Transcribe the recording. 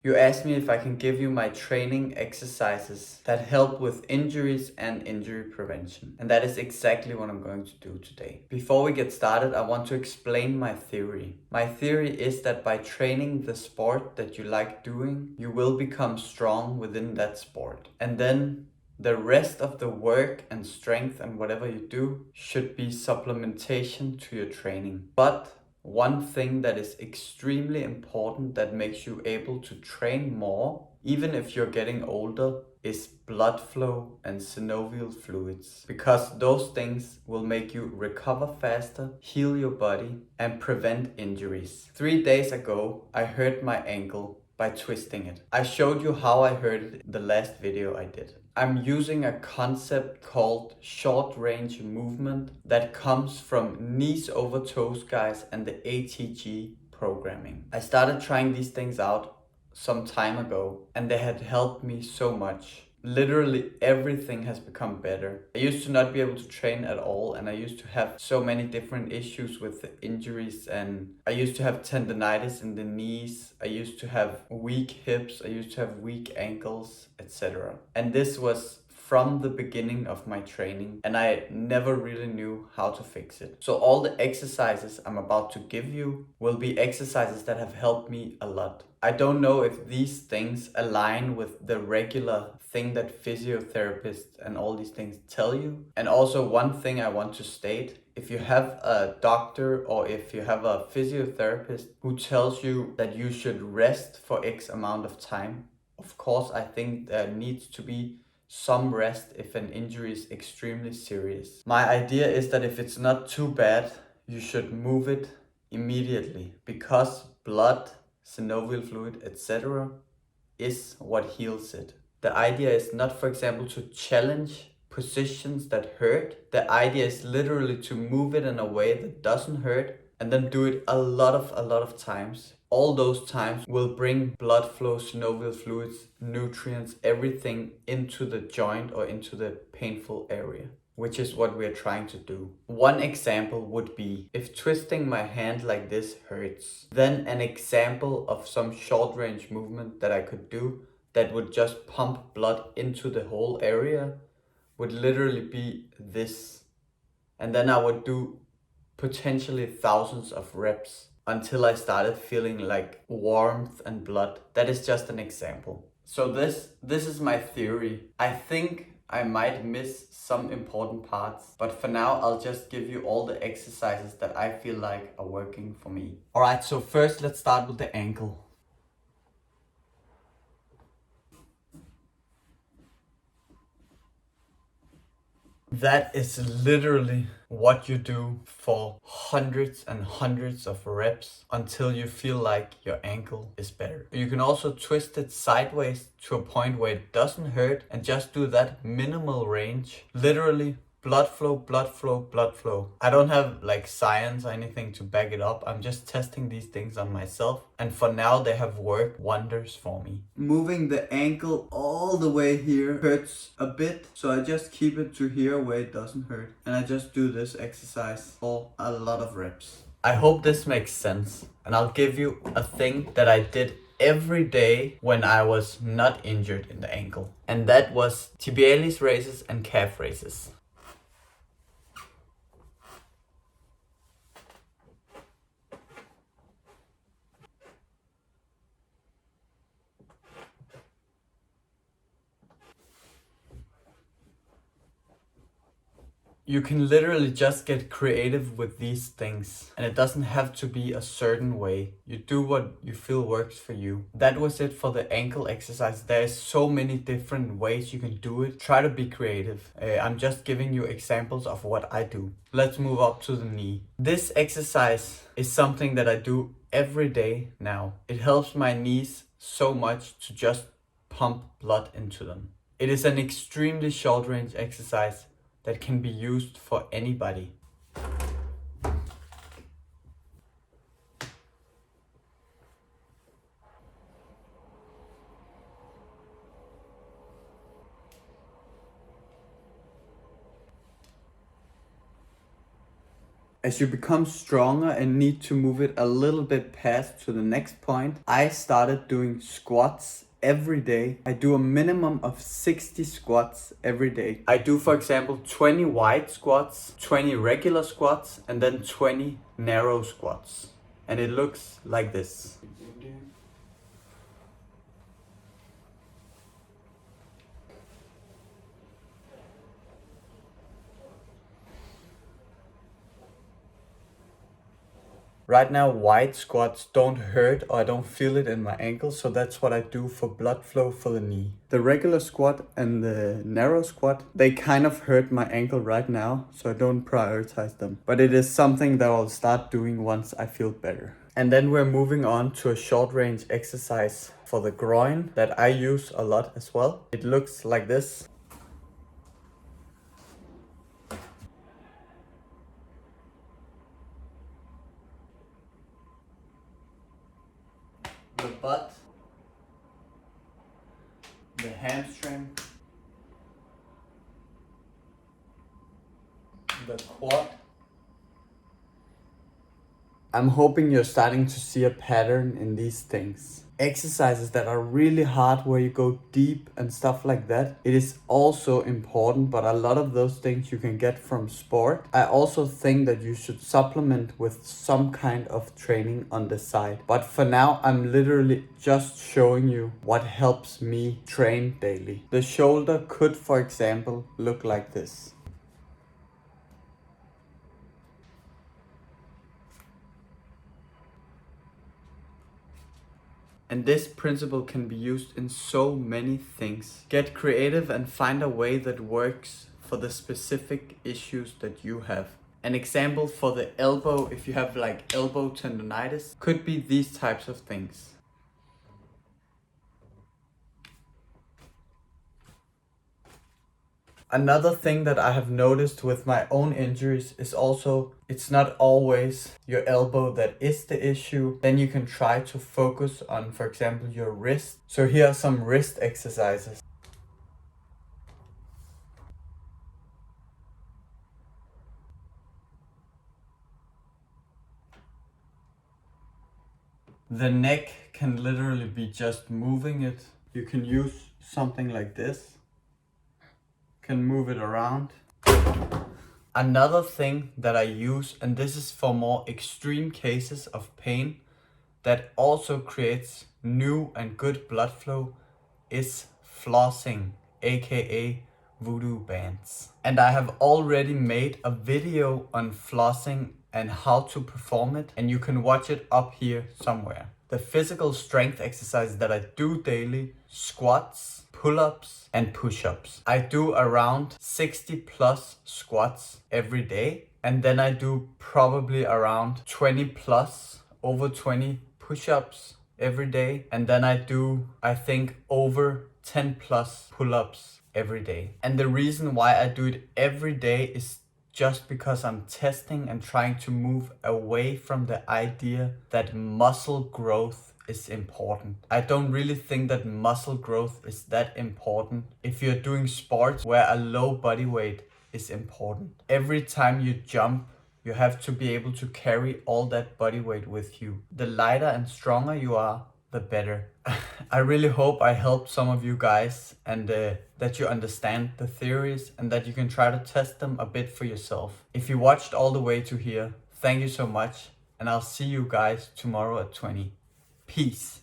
You asked me if I can give you my training exercises that help with injuries and injury prevention. And that is exactly what I'm going to do today. Before we get started, I want to explain my theory. My theory is that by training the sport that you like doing, you will become strong within that sport. And then the rest of the work and strength and whatever you do should be supplementation to your training. But one thing that is extremely important that makes you able to train more, even if you're getting older, is blood flow and synovial fluids. Because those things will make you recover faster, heal your body, and prevent injuries. 3 days ago, I hurt my ankle by twisting it. I showed you how I hurt it in the last video I did. I'm using a concept called short range movement that comes from knees over toes guys and the ATG programming. I started trying these things out some time ago and they had helped me so much. Literally everything has become better. I used to not be able to train at all and I used to have so many different issues with the injuries, and I used to have tendonitis in the knees, I used to have weak hips, I used to have weak ankles, etc. And this was from the beginning of my training and I never really knew how to fix it. So all the exercises I'm about to give you will be exercises that have helped me a lot. I don't know if these things align with the regular thing that physiotherapists and all these things tell you. And also one thing I want to state, if you have a doctor or if you have a physiotherapist who tells you that you should rest for X amount of time, of course I think there needs to be some rest if an injury is extremely serious. My idea is that if it's not too bad, you should move it immediately, because blood, synovial fluid, etc. is what heals it. The idea is not, for example, to challenge positions that hurt. The idea is literally to move it in a way that doesn't hurt and then do it a lot of times. All those times will bring blood flow, synovial fluids, nutrients, everything into the joint or into the painful area, which is what we're trying to do. One example would be if twisting my hand like this hurts, then an example of some short range movement that I could do that would just pump blood into the whole area would literally be this. And then I would do potentially thousands of reps until I started feeling like warmth and blood. That is just an example. So this is my theory. I think I might miss some important parts, but for now I'll just give you all the exercises that I feel like are working for me. Alright, so first let's start with the ankle. That is literally what you do for hundreds and hundreds of reps until you feel like your ankle is better. You can also twist it sideways to a point where it doesn't hurt and just do that minimal range. Literally blood flow, blood flow, blood flow. I don't have like science or anything to back it up. I'm just testing these things on myself. And for now, they have worked wonders for me. Moving the ankle all the way here hurts a bit. So I just keep it to here where it doesn't hurt. And I just do this exercise for a lot of reps. I hope this makes sense. And I'll give you a thing that I did every day when I was not injured in the ankle. And that was tibialis raises and calf raises. You can literally just get creative with these things, and it doesn't have to be a certain way. You do what you feel works for you. That was it for the ankle exercise. There's so many different ways you can do it. Try to be creative. I'm just giving you examples of what I do. Let's move up to the knee. This exercise is something that I do every day now. It helps my knees so much to just pump blood into them. It is an extremely short range exercise that can be used for anybody. As you become stronger and need to move it a little bit past to the next point, I started doing squats every day. I do a minimum of 60 squats every day. I do, for example, 20 wide squats, 20 regular squats, and then 20 narrow squats. And it looks like this. Right now, wide squats don't hurt or I don't feel it in my ankle, so that's what I do for blood flow for the knee. The regular squat and the narrow squat, they kind of hurt my ankle right now, so I don't prioritize them. But it is something that I'll start doing once I feel better. And then we're moving on to a short range exercise for the groin that I use a lot as well. It looks like this. The butt, the hamstring, the quad. I'm hoping you're starting to see a pattern in these things. Exercises that are really hard where you go deep and stuff like that, it is also important, but a lot of those things you can get from sport. I also think that you should supplement with some kind of training on the side. But for now, I'm literally just showing you what helps me train daily. The shoulder could, for example, look like this. And this principle can be used in so many things. Get creative and find a way that works for the specific issues that you have. An example for the elbow, if you have like elbow tendonitis, could be these types of things. Another thing that I have noticed with my own injuries is also it's not always your elbow that is the issue. Then you can try to focus on, for example, your wrist. So here are some wrist exercises. The neck can literally be just moving it. You can use something like this. Can move it around. Another thing that I use, and this is for more extreme cases of pain, that also creates new and good blood flow, is flossing, aka voodoo bands. And I have already made a video on flossing and how to perform it, and you can watch it up here somewhere. The physical strength exercises that I do daily: squats, pull-ups, and push-ups. I do around 60 plus squats every day, and then I do probably around 20 plus, over 20 push-ups every day, and then I do, I think, over 10 plus pull-ups every day. And the reason why I do it every day is just because I'm testing and trying to move away from the idea that muscle growth is important. I don't really think that muscle growth is that important if you're doing sports where a low body weight is important. Every time you jump, you have to be able to carry all that body weight with you. The lighter and stronger you are, the better. I really hope I helped some of you guys, and that you understand the theories and that you can try to test them a bit for yourself. If you watched all the way to here, thank you so much, and I'll see you guys tomorrow at 20. Peace.